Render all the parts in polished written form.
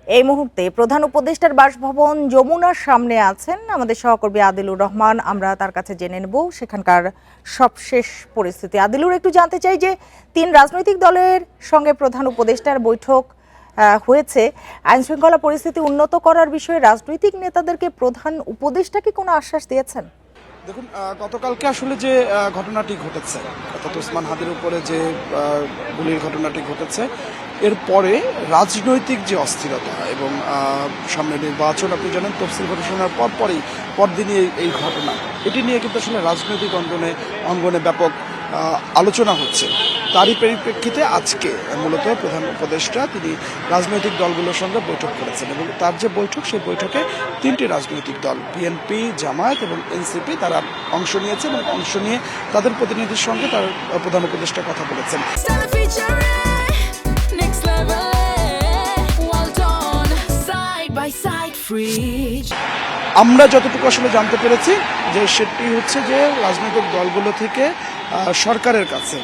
এই মুহূর্তে প্রধান উপদেষ্টার বাসভবন যমুনার সামনে আছেন আমাদের সহকর্মী আদিলুর রহমান। আমরা তার কাছে জেনে নেব সেখানকার সবশেষ পরিস্থিতি। আদিলুর, একটু জানতে চাই যে তিন রাজনৈতিক দলের সঙ্গে প্রধান উপদেষ্টার বৈঠক হয়েছে, আইনশৃঙ্খলা পরিস্থিতি উন্নত করার বিষয়ে রাজনৈতিক নেতাদেরকে প্রধান উপদেষ্টা কি কোনো আশ্বাস দিয়েছেন? দেখুন, গতকালকে আসলে যে ঘটনাটি ঘটেছে, অর্থাৎ ওসমান হাদির উপরে যে গুলির ঘটনাটি ঘটেছে, এরপরে রাজনৈতিক যে অস্থিরতা এবং সামনে নির্বাচন, আপনি জানেন তফসিল ঘোষণার পরদিনই এই ঘটনা, এটি নিয়ে কিন্তু আসলে রাজনৈতিক অঙ্গনে ব্যাপক আলোচনা হচ্ছে। তারই পরিপ্রেক্ষিতে আজকে মূলত প্রধান উপদেষ্টা তিনি রাজনৈতিক দলগুলোর সঙ্গে বৈঠক করেছেন এবং তার যে বৈঠক, সেই বৈঠকে তিনটি রাজনৈতিক দল বিএনপি, জামায়াত এবং এনসিপি তারা অংশ নিয়েছে এবং অংশ নিয়ে তাদের প্রতিনিধির সঙ্গে তার প্রধান উপদেষ্টা কথা বলেছেন। আমরা যতটুকু আসলে জানতে পেরেছি যে সেটি হচ্ছে যে রাজনৈতিক দলগুলো থেকে সরকারের কাছে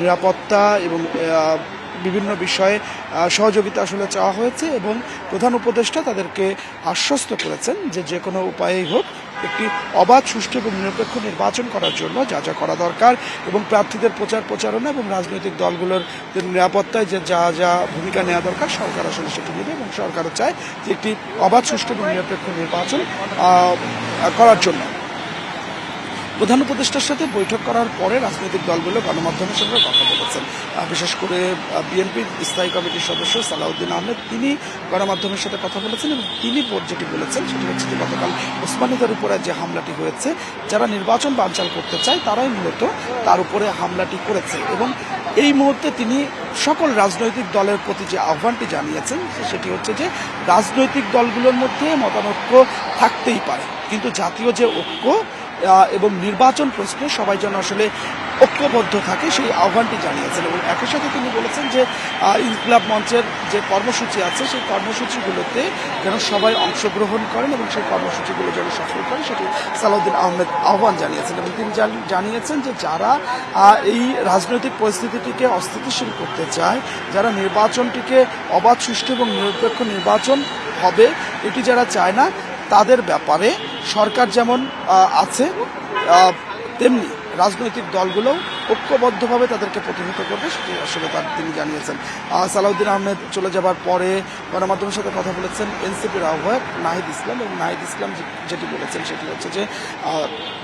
নিরাপত্তা এবং বিভিন্ন বিষয়ে সহযোগিতা আসলে চাওয়া হয়েছে এবং প্রধান উপদেষ্টা তাদেরকে আশ্বস্ত করেছেন যে যে কোনো উপায়েই হোক একটি অবাধ, সুষ্ঠু এবং নিরপেক্ষ নির্বাচন করার জন্য যা যা করা দরকার এবং প্রার্থীদের প্রচারণা এবং রাজনৈতিক দলগুলোর নিরাপত্তায় যে যা যা ভূমিকা নেওয়া দরকার সরকার আসলে সেটি নেবে এবং সরকারও চায় যে একটি অবাধ, সুষ্ঠু এবং নিরপেক্ষ নির্বাচন করার জন্য। প্রধান উপদেষ্টার সাথে বৈঠক করার পরে রাজনৈতিক দলগুলো গণমাধ্যমের সঙ্গে কথা বলেছেন। বিশেষ করে বিএনপির স্থায়ী কমিটির সদস্য সালাউদ্দিন আহমেদ তিনি গণমাধ্যমের সাথে কথা বলেছেন এবং তিনি যেটি বলেছেন সেটি হচ্ছে যে গতকাল ওসমানীদের উপরে যে হামলাটি হয়েছে, যারা নির্বাচন বানচাল করতে চায় তারাই মূলত তার উপরে হামলাটি করেছে এবং এই মুহূর্তে তিনি সকল রাজনৈতিক দলের প্রতি যে আহ্বানটি জানিয়েছেন সেটি হচ্ছে যে রাজনৈতিক দলগুলোর মধ্যে মতানৈক্য থাকতেই পারে, কিন্তু জাতীয় যে ঐক্য এবং নির্বাচন প্রশ্নে সবাই যেন আসলে ঐক্যবদ্ধ থাকে সেই আহ্বানটি জানিয়েছেন এবং একই সাথে তিনি বলেছেন যে ইনকিলাব মঞ্চের যে কর্মসূচি আছে সেই কর্মসূচিগুলোতে যেন সবাই অংশগ্রহণ করেন এবং সেই কর্মসূচিগুলো যেন সফল করেন সেটি সালাউদ্দিন আহমেদ আহ্বান জানিয়েছেন এবং তিনি জানিয়েছেন যে যারা এই রাজনৈতিক পরিস্থিতিটিকে অস্থিতিশীল করতে চায়, যারা নির্বাচনটিকে অবাধ, সুষ্ঠু এবং নিরপেক্ষ নির্বাচন হবে এটি যারা চায় না, তাদের ব্যাপারে সরকার যেমন আছে তেমনি রাজনৈতিক দলগুলোও ঐক্যবদ্ধভাবে তাদেরকে প্রতিহত করবে সেটি আসলে তিনি জানিয়েছেন। সালাউদ্দিন আহমেদ চলে যাবার পরে গণমাধ্যমের সাথে কথা বলেছেন এনসিপির আহ্বায়ক নাহিদ ইসলাম এবং নাহিদ ইসলাম যেটি বলেছেন সেটি হচ্ছে যে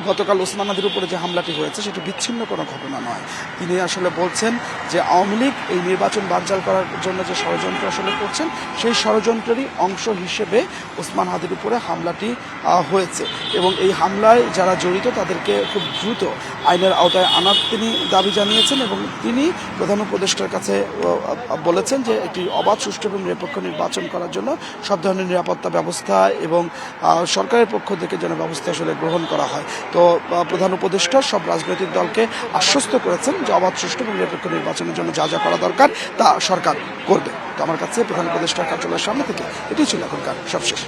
গতকাল ওসমান হাদির উপরে যে হামলাটি হয়েছে সেটি বিচ্ছিন্ন কোনো ঘটনা নয়। তিনি আসলে বলছেন যে আওয়ামী লীগ এই নির্বাচন বানচাল করার জন্য যে ষড়যন্ত্র আসলে করছেন সেই ষড়যন্ত্রেরই অংশ হিসেবে ওসমান হাদির উপরে হামলাটি হয়েছে এবং এই হামলায় যারা জড়িত তাদেরকে খুব দ্রুত আইনের আওতায় আনার তিনি দাবি জানিয়েছেন এবং তিনি প্রধান উপদেষ্টার কাছে বলেছেন যে একটি অবাধ, সুষ্ঠু এবং নিরপেক্ষ নির্বাচন করার জন্য সব ধরনের নিরাপত্তা ব্যবস্থা এবং সরকারের পক্ষ থেকে যেন ব্যবস্থা আসলে গ্রহণ করা হয়। তো প্রধান উপদেষ্টা সব রাজনৈতিক দলকে আশ্বস্ত করেছেন যে অবাধ, সুষ্ঠু এবং নিরপেক্ষ নির্বাচনের জন্য যা যা করা দরকার তা সরকার করবে। তো আমার কাছে প্রধান উপদেষ্টার কার্যালয়ের সামনে থেকে এটি ছিল এখনকার সবশেষ।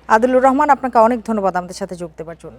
আদিলুর রহমান, আপনাকে অনেক ধন্যবাদ আমাদের সাথে যোগ দেওয়ার জন্য।